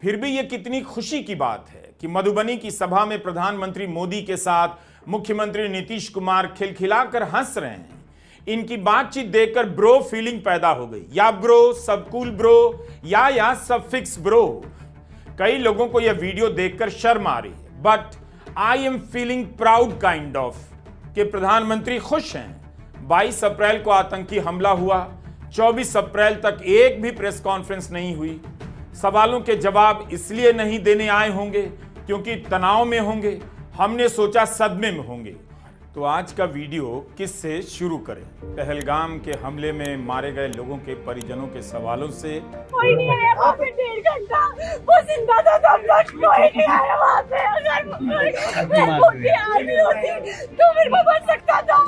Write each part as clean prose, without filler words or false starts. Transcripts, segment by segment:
फिर भी ये कितनी खुशी की बात है कि मधुबनी की सभा में प्रधानमंत्री मोदी के साथ मुख्यमंत्री नीतीश कुमार खिलखिलाकर हंस रहे हैं। इनकी बातचीत देखकर ब्रो फीलिंग पैदा हो गई। या ब्रो, सब कूल ब्रो, या सब फिक्स ब्रो। कई लोगों को यह वीडियो देखकर शर्म आ रही है, but I am feeling proud kind of कि प्रधानमंत्री खुश हैं। 22 अप्रैल को आतंकी हमला हुआ, 24 अप्रैल तक एक भी प्रेस कॉन्फ्रेंस नहीं हुई। सवालों के जवाब इसलिए नहीं देने आए होंगे क्योंकि तनाव में होंगे। हमने सोचा सदमे में होंगे। तो आज का वीडियो किससे शुरू करें? पहलगाम के हमले में मारे गए लोगों के परिजनों के सवालों से। कोई नहीं आया वहाँ पे 1.5 घंटा, वो जिंदा था तब तक कोई नहीं आया वहाँ पे। अगर मैं भूखी आदमी होती तो मेरे को बच सकता था।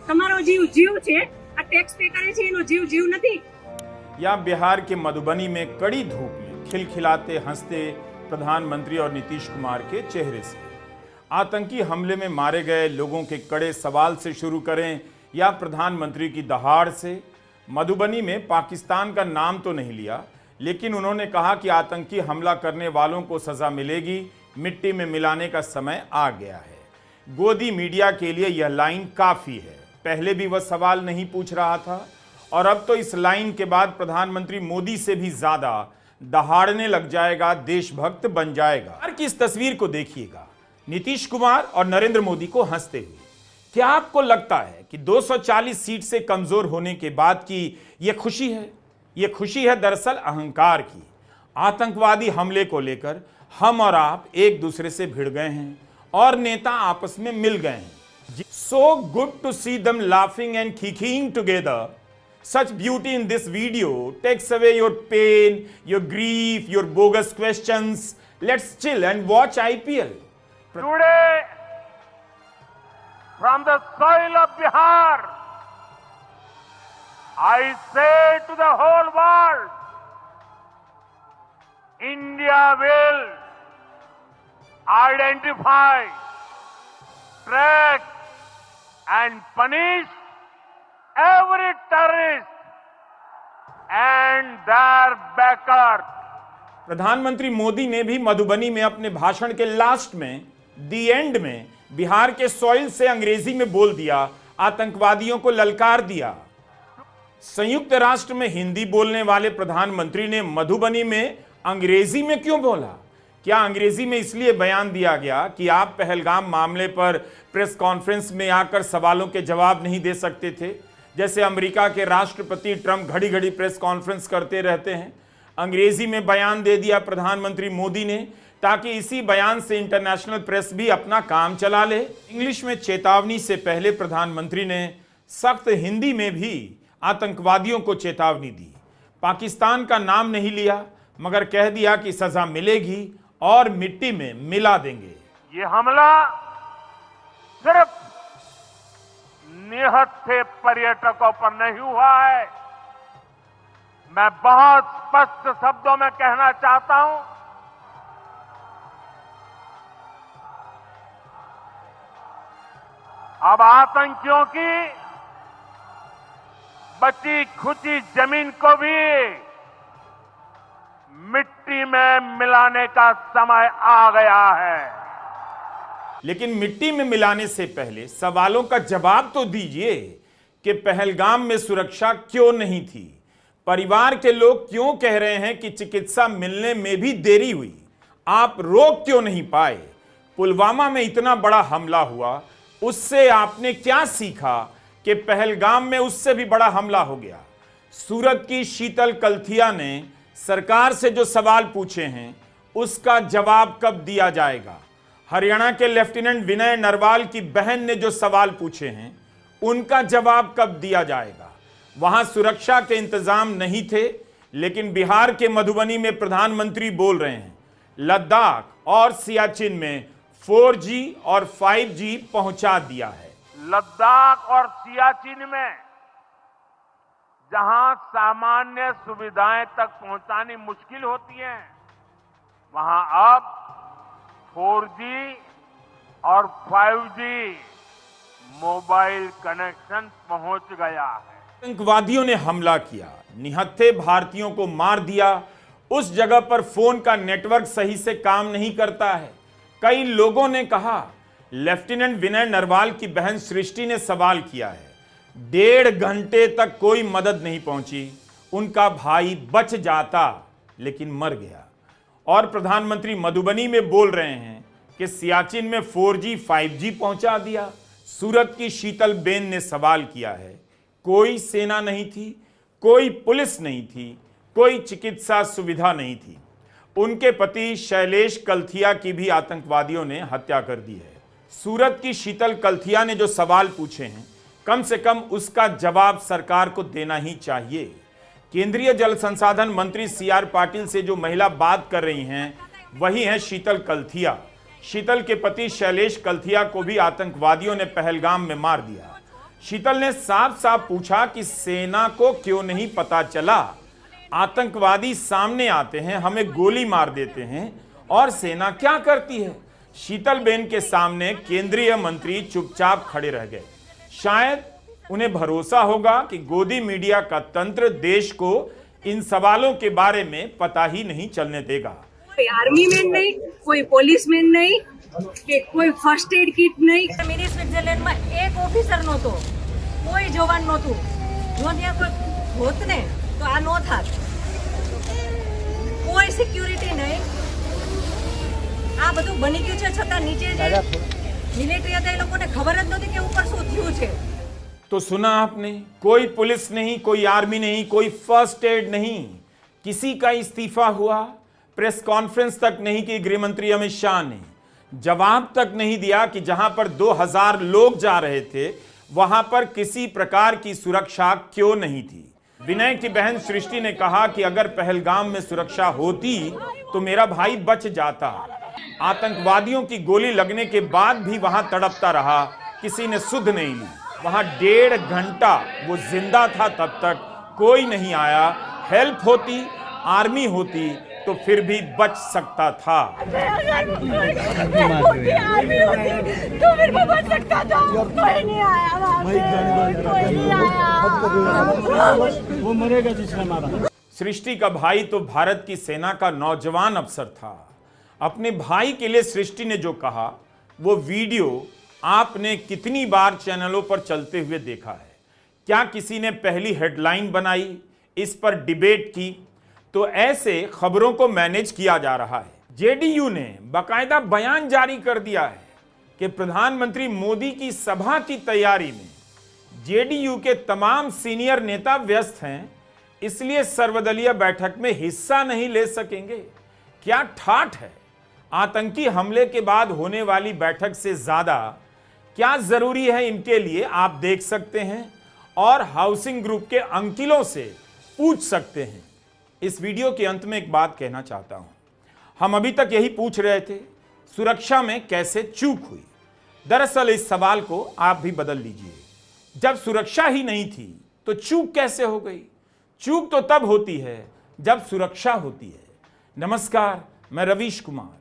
તમારો જીવ જીવ છે, આ ટેક્સ પે કરે છે એનો જીવ જીવ નથી। या बिहार के मधुबनी में कड़ी धूप में खिलखिलाते हंसते प्रधानमंत्री और नीतीश कुमार के चेहरे से। आतंकी हमले में मारे गए लोगों के कड़े सवाल से शुरू करें या प्रधानमंत्री की दहाड़ से। मधुबनी में पाकिस्तान का नाम तो नहीं लिया, लेकिन उन्होंने कहा कि आतंकी हमला करने वालों को सजा मिलेगी, मिट्टी में मिलाने का समय आ गया है। गोदी मीडिया के लिए यह लाइन काफी है। पहले भी वह सवाल नहीं पूछ रहा था और अब तो इस लाइन के बाद प्रधानमंत्री मोदी से भी ज्यादा दहाड़ने लग जाएगा, देशभक्त बन जाएगा। हर की इस तस्वीर को देखिएगा, नीतीश कुमार और नरेंद्र मोदी को हंसते हुए। क्या आपको लगता है कि 240 सीट से कमजोर होने के बाद की यह खुशी है? यह खुशी है दरअसल अहंकार की। आतंकवादी हमले को लेकर हम और आप एक दूसरे से भिड़ गए हैं और नेता आपस में मिल गए हैं। So good to see them laughing and kicking together. Such beauty in this video takes away your pain, your grief, your bogus questions. Let's chill and watch IPL. Today, from the soil of Bihar, I say to the whole world, India will identify, track, and punish every terrorist and their backers. प्रधानमंत्री मोदी ने भी मधुबनी में अपने भाषण के last में, दी and में, बिहार के सॉइल से अंग्रेजी में बोल दिया, आतंकवादियों को ललकार दिया। संयुक्त राष्ट्र में हिंदी बोलने वाले प्रधानमंत्री ने मधुबनी में अंग्रेजी में क्यों बोला? क्या अंग्रेजी में इसलिए बयान दिया गया कि आप पहलगाम मामले पर प्रेस कॉन्फ्रेंस में आकर सवालों के जवाब नहीं दे सकते थे? जैसे अमेरिका के राष्ट्रपति ट्रंप घड़ी घड़ी प्रेस कॉन्फ्रेंस करते रहते हैं। अंग्रेजी में बयान दे दिया प्रधानमंत्री मोदी ने ताकि इसी बयान से इंटरनेशनल प्रेस भी अपना काम चला ले। इंग्लिश में चेतावनी से पहले प्रधानमंत्री ने सख्त हिंदी में भी आतंकवादियों को चेतावनी दी। पाकिस्तान का नाम नहीं लिया, मगर कह दिया कि सजा मिलेगी और मिट्टी में मिला देंगे। ये हमला सिर्फ निहत्थे पर्यटकों पर नहीं हुआ है। मैं बहुत स्पष्ट शब्दों में कहना चाहता हूं, अब आतंकियों की बची खुची जमीन को भी मिट्टी में मिलाने का समय आ गया है। लेकिन मिट्टी में मिलाने से पहले सवालों का जवाब तो दीजिए कि पहलगाम में सुरक्षा क्यों नहीं थी? परिवार के लोग क्यों कह रहे हैं कि चिकित्सा मिलने में भी देरी हुई? आप रोक क्यों नहीं पाए? पुलवामा में इतना बड़ा हमला हुआ, उससे आपने क्या सीखा कि पहलगाम में उससे भी बड़ा हमला हो गया? सूरत की शीतल कलथिया ने सरकार से जो सवाल पूछे हैं उसका जवाब कब दिया जाएगा? हरियाणा के लेफ्टिनेंट विनय नरवाल की बहन ने जो सवाल पूछे हैं उनका जवाब कब दिया जाएगा? वहां सुरक्षा के इंतजाम नहीं थे, लेकिन बिहार के मधुबनी में प्रधानमंत्री बोल रहे हैं लद्दाख और सियाचिन में 4G और 5G पहुंचा दिया है। लद्दाख और सियाचिन में जहां सामान्य सुविधाएं तक पहुंचानी मुश्किल होती है, वहां अब 4G और 5G मोबाइल कनेक्शन पहुंच गया है। आतंकवादियों ने हमला किया, निहत्थे भारतीयों को मार दिया उस जगह पर फोन का नेटवर्क सही से काम नहीं करता है। कई लोगों ने कहा, लेफ्टिनेंट विनय नरवाल की बहन सृष्टि ने सवाल किया है, 1.5 घंटे तक कोई मदद नहीं पहुंची, उनका भाई बच जाता लेकिन मर गया। और प्रधानमंत्री मधुबनी में बोल रहे हैं कि सियाचिन में 4G 5G पहुंचा दिया। सूरत की शीतल बेन ने सवाल किया है, कोई सेना नहीं थी, कोई पुलिस नहीं थी, कोई चिकित्सा सुविधा नहीं थी। उनके पति शैलेश कलथिया की भी आतंकवादियों ने हत्या कर दी है। सूरत की शीतल कलथिया ने जो सवाल पूछे हैं, कम से कम उसका जवाब सरकार को देना ही चाहिए। केंद्रीय जल संसाधन मंत्री CR पाटिल से जो महिला बात कर रही हैं, वही हैं शीतल कलथिया। शीतल के पति शैलेश कलथिया को भी आतंकवादियों ने पहलगाम में मार दिया। शीतल ने साफ साफ पूछा कि सेना को क्यों नहीं पता चला। आतंकवादी सामने आते हैं, हमें गोली मार देते हैं और सेना क्या करती है। शीतल बेन के सामने केंद्रीय मंत्री चुपचाप खड़े रह गए। शायद उन्हें भरोसा होगा कि गोदी मीडिया का तंत्र देश को इन सवालों के बारे में पता ही नहीं चलने देगा। कोई आर्मी मैन नहीं, कोई पुलिस मैन नहीं, કે કોઈ ફર્સ્ટ એડ કિટ નહીં। મિની સ્વિટ્ઝરલેન્ડમાં એક ઓફિસર નહોતો, કોઈ જવાન નહોતું। જો ત્યાં કોઈ હોત ને તો આ નો થાત। કોઈ સિક્યુરિટી નહીં। આ બધું બની ગયું છે, છતાં નીચે જે મિલિટરી હતા એ લોકોને ખબર જ નહોતી કે ઉપર શું થયું છે। तो सुना आपने, कोई पुलिस नहीं, कोई आर्मी नहीं, कोई फर्स्ट एड नहीं, किसी का इस्तीफा हुआ, प्रेस कॉन्फ्रेंस तक नहीं की गृह मंत्री अमित शाह ने, जवाब तक नहीं दिया कि जहां पर 2000 लोग जा रहे थे वहां पर किसी प्रकार की सुरक्षा क्यों नहीं थी। विनय की बहन सृष्टि ने कहा कि अगर पहलगाम में सुरक्षा होती तो मेरा भाई बच जाता। आतंकवादियों की गोली लगने के बाद भी वहां तड़पता रहा, किसी ने सुध नहीं ली। वहां 1.5 घंटा वो जिंदा था, तब तक कोई नहीं आया। हेल्प होती, आर्मी होती तो फिर भी बच सकता था। अगर कोई आर्मी होती तो फिर वो बच सकता था। कोई नहीं आया वहाँ पे, कोई नहीं आया। वो मरेगा जिसने मारा। सृष्टि का भाई तो भारत की सेना का नौजवान अफसर था। अपने भाई के लिए सृष्टि ने जो कहा, वो वीडियो आपने कितनी बार चैनलों पर चलते हुए देखा है। क्या किसी ने पहली हेडलाइन बनाई, इस पर डिबेट की? तो ऐसे खबरों को मैनेज किया जा रहा है। जेडीयू ने बाकायदा बयान जारी कर दिया है कि प्रधानमंत्री मोदी की सभा की तैयारी में जेडीयू के तमाम सीनियर नेता व्यस्त हैं, इसलिए सर्वदलीय बैठक में हिस्सा नहीं ले सकेंगे। क्या ठाठ है! आतंकी हमले के बाद होने वाली बैठक से ज्यादा क्या जरूरी है इनके लिए, आप देख सकते हैं और हाउसिंग ग्रुप के अंकिलों से पूछ सकते हैं। इस वीडियो के अंत में एक बात कहना चाहता हूं। हम अभी तक यही पूछ रहे थे, सुरक्षा में कैसे चूक हुई। दरअसल इस सवाल को आप भी बदल लीजिए। जब सुरक्षा ही नहीं थी तो चूक कैसे हो गई? चूक तो तब होती है जब सुरक्षा होती है। नमस्कार, मैं रवीश कुमार।